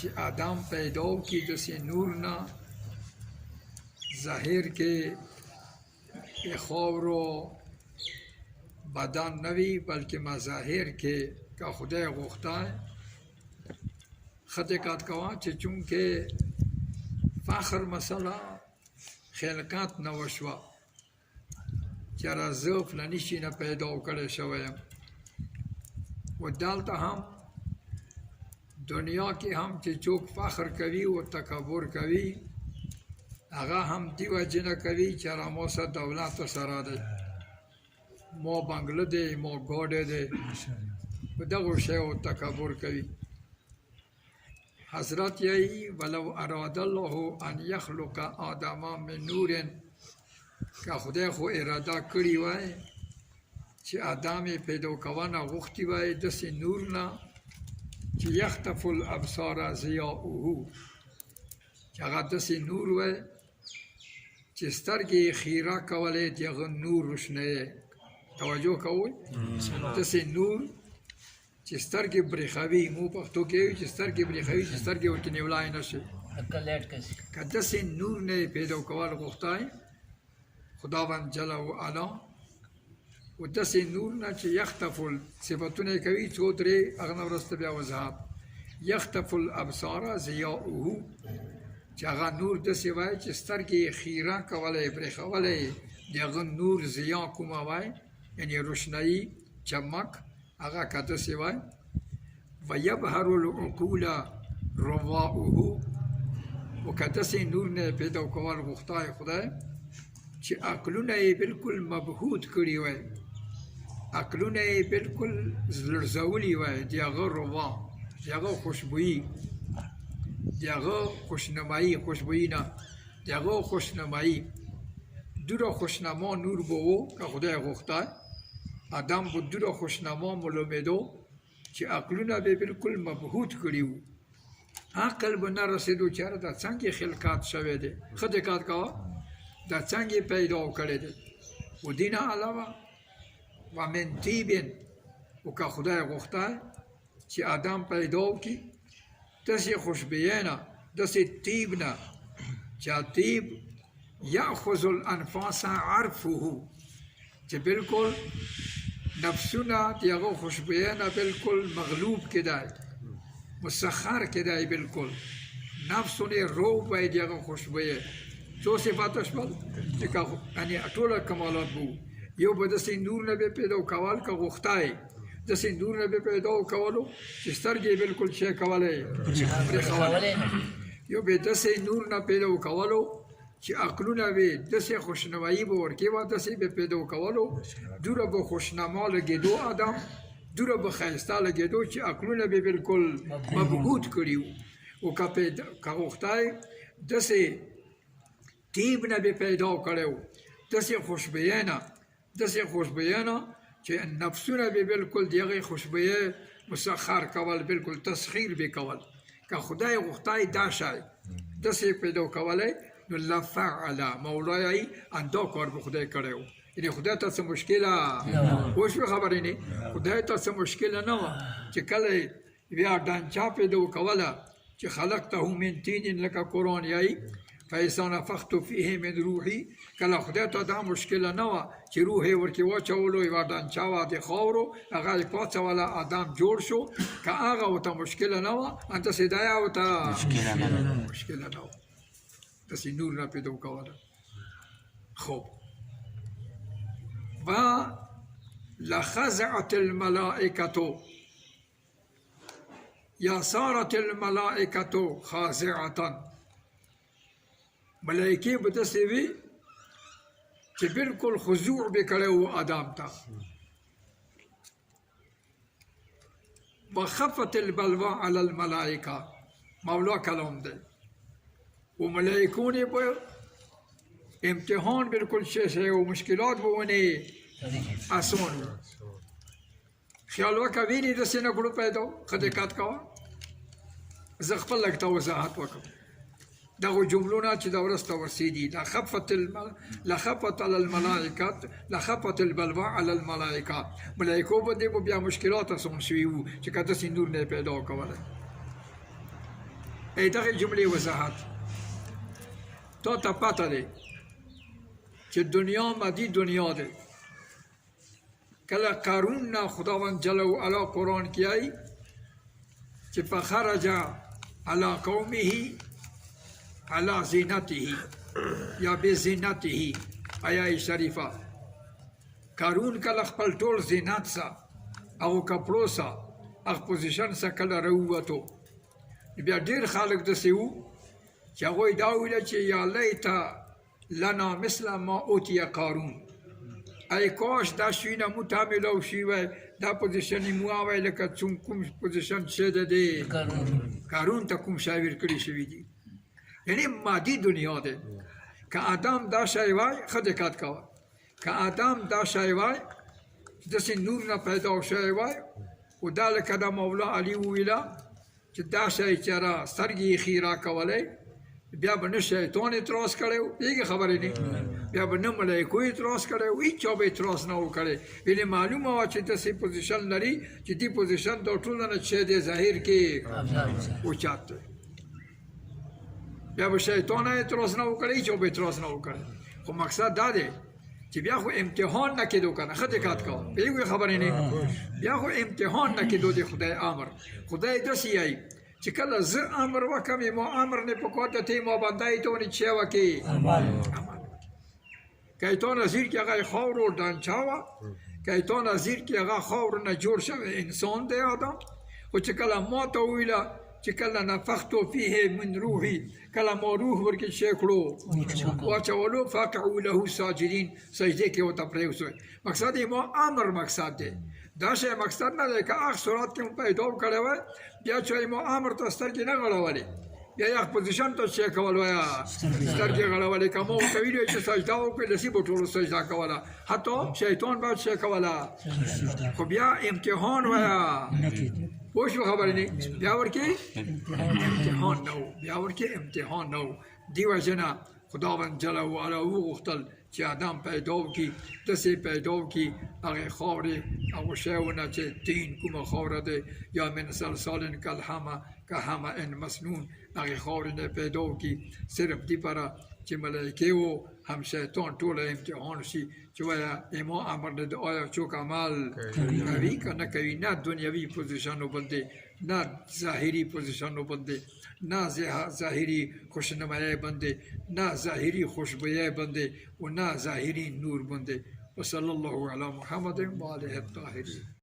چې آدم پیدا کی داسې نور نه ظاهر کې په خاورو بدن نه وي بلکې مظاهر کې که خدای غوښتی ښه دقت کوه چې چونکې فخر مسله خلقت نه وشوه چې زه فلاني شي نه پیدا کړی شوی یم و دلته هم دنیا کې هم چې څوک فخر کوي او تکبر کوي هغه هم دی وجه نه کوي چې ما سره دولت سره دی ما بنگله دی ما ګاډی دی په دغو شیو تکبر کوي حضرت یی ولو اراد الله ان یخلق آدم من نور که خدای خو اراده کړی وای چې آدم یې پیدا کونه غوښتي وای داسې نور نه چې یختف الابصار ضیاؤه چې هغه داسې نور وای چې سترګې یې خیره کولی د هغه نور روشنیی توجه کوئ داسې نور چې سترګې برېښوي مو پښتو کې وایي چې سترګې برېښوي چې سترګې ورته نیولی نه شي که داسې نور نه یې پیدا کول غوښتی خداوند جل وعلا و داسې نور نه چې یختف صفتونه یې کوي څو درې هغه نه وروسته بیا وضاحت یختف الابصار ضیاؤه چې هغه نور داسې وای چې سترګې یې خیره کولی برېښولی د هغه نور ضیا کومه وای یعنې روشنایي چمک هغه که داسې وای و یبهر العقول رواؤه و که داسې نور نه یې پیدا کول غوښتی خدای چې عقلونه یې بلکل مبهوت کړي وای عقلونه یې بلکل لړزولي وای د هغه روا د هغه خوشبویي د هغه خوشنمایي خوشبویي نه د هغه خوشنمایي دوره خوشنما نور به و که خدای غوښتی آدم به دوره خوشنما معلومېدو چې عقلونه به بلکل مبهوت کړي وو عقل به نه رسېدو چې یاره دا څنګه خلقات شوی دی ښه دقت کوه دا څنګه پیدا کړی دی و دې نه علاوه و من طیب و که خدای غوښتی چې آدم پیدا وکړي داسې خوشبویۍ نه داسې طیب نه چې طیب یأخذ الانفاس عرفه چې بلکل نفسونه د هغه خوشبویۍ نه بلکل مغلوب کېدی مسخر کېدی بلکل نفسونه روب وی د هغه خوشبویۍ څو صفاته شول چې یعنې ټوله کمالات به وو یو به داسې نور نه به پیدا کول که غوښتی داسې نور نه به پیدا کولو چې سترګې یې بلکل شی کولی برېښولی یو به داسې نور نه پیدا کولو چې عقلونه به داسې خوشنمایي به ورکوي داسې به پیدا کولو دوره به خوشنما لګېدو آدم دوره به ښایسته لګېدو چې عقلونه به بلکل مبهوت کړي وو او که غوښتی داسې طیب نه به پیدا کړی و داسې خوشبویۍ نه چې نفسونه به بلکل د هغې خوشبویۍ مسخر کول بلکل تسخیر به کول که خدای غوښتی دا شی داسې پیدا کولی نو لفعل مولایي اندا کار به خدای کړی و یعنې خدای ته څه مشکله پوه شوې خبرې نه خدای ته څه مشکله نه وه چې کله بیا ډانچا پیدا کوله چې خلقته من طین لکه قرآن یایي فإذا نفخت فيه من روحي کله خدای ته دا مشکله نه وه چې روح یې ورکې واچولو یوه ډانچه وه د خاورو هغه یې پاڅوله آدم جوړ شو که هغه ورته مشکله نه وه همداسې دا یې ورته مشکله نه وه داسې نور نه پیدا کوله خوب و لخضعت الملائکة یا صارت الملائکة خاضعة ملائکې به داسې وي چې بلکل خضوع به کړی و آدم ته وخفت البلوى علی الملائکه مولا کلام دی و ملائکونې به امتحان بلکل شی و مشکلات به ونې آسان و خیال وکړه وینې داسې نه کړو پیدا ښه دقت کوه زه خپل لږ ته وضاحت وکړم دغه جملونه چې دا ورسته ورسېدي لخفت علی الملائکه لخفت البلوى علی الملائکه ملائکو باندې به بیا مشکلات آسان شوي وو چې که داسې نور نه یې پیدا کولی دغه جملې وضاحت تا ته پته دی چې دنیا مادي دنیا ده کله قارون نه خداوند جل و علا قرآن کې آئی چې فخرج علی قومه علی زینته یا بزینته آیه شریفه قارون کله خپل ټول زینت سه او کپړو سه هغه پوزیشن سه کله راووتو بیا ډېر خلک داسې وو چې هغوی دا ویله چې یا لیته لنا مثل ما اوتي قارون ای کاش دا شوینه مو ته میلاو شوی وی دا پوزیشن یې مو وی لکه کوم پوزیشن چې ده دی قارون ته کوم شی ورکړي شوي دي یعنې مادي دنیا دی که آدم دا شی وای ښه دقت کوه که آدم دا شی وای داسې نور نه پیدا شوی وای خو دا لکه د مولا علي وویله چې دا شی چېره سترګې یې ښې راکولی بیا به نه شیطان اعتراض کړی و پوهېږې خبرې نه بیا به نه ملایکو اعتراض کړی و هېچ چا به اعتراض نه و کړی یعنې معلومه وه چې داسې پوزیشن لري چې دې پوزیشن د ټولو نه چې دی ظاهر کې اوچت دی بیا به شیطان اعتراض نه و کړی هېچ چا به اعتراض نه و کړی خو مقصد دا دی چې بیا خو امتحان نه کېدو که نه ښه دقت کوه پوهېږې خبرې نه بیا خو امتحان نه کېدو د خدای امر خدای داسې یایي چې کله زه امر وکم ما امر نه پکار ته تی ما بندای تو نه چه وکي عمل که تو نظیر کې هغه خاور او ډانچا وا که تو نظیر کې هغه خاور نه جوړ شوی انسان دی آدم او چې کله ما ته ویله چې کله نفخت فيه من روحي کله ما روح ورکې شکړو واچولو فقعوا له ساجدين سجده کې ورته پرېوځئ مقصد یې ما امر مقصد دی دا شی مقصد نه دی که هغه صورت کې مو پیدا کړی وای بیا چې ما امر ته سترګې نه غړولې بیا یې هغه پوزیشن ته چې کول وایه سترګې غړولې که ما ورته ویلي چې سجده وکړې لسي به ټولو سجده کوله حتی شیطان به چې کوله خو بیا امتحان وایه پوه شو خبرې نه بیا ورکې امتحان نه و بیا ورکې امتحان نه و دې وجې نه خداوند جل وعلا وغوښتل چې آدم پیدا وکړي داسې پیدا وکړي هغې خاورې هغو شیونه چې تین کومه خاوره دی یا من صلصال کالحمأ مسنون هغې خاورې نه پیدا وکړي صرف دې پاره چې ملایکې و هم شیطان ټوله امتحان شي چې وایه ما امر نه د آیا څوک عمل کوي که نه کوي نه دنیوي پوزیشنو باندې نه ظاهري پوزیشنو باندې نه ظاهري خوشنمایۍ باندې نه ظاهري خوشبویۍ باندې و نه ظاهري نور باندې وصلی الله علی محمد و آله الطاهرین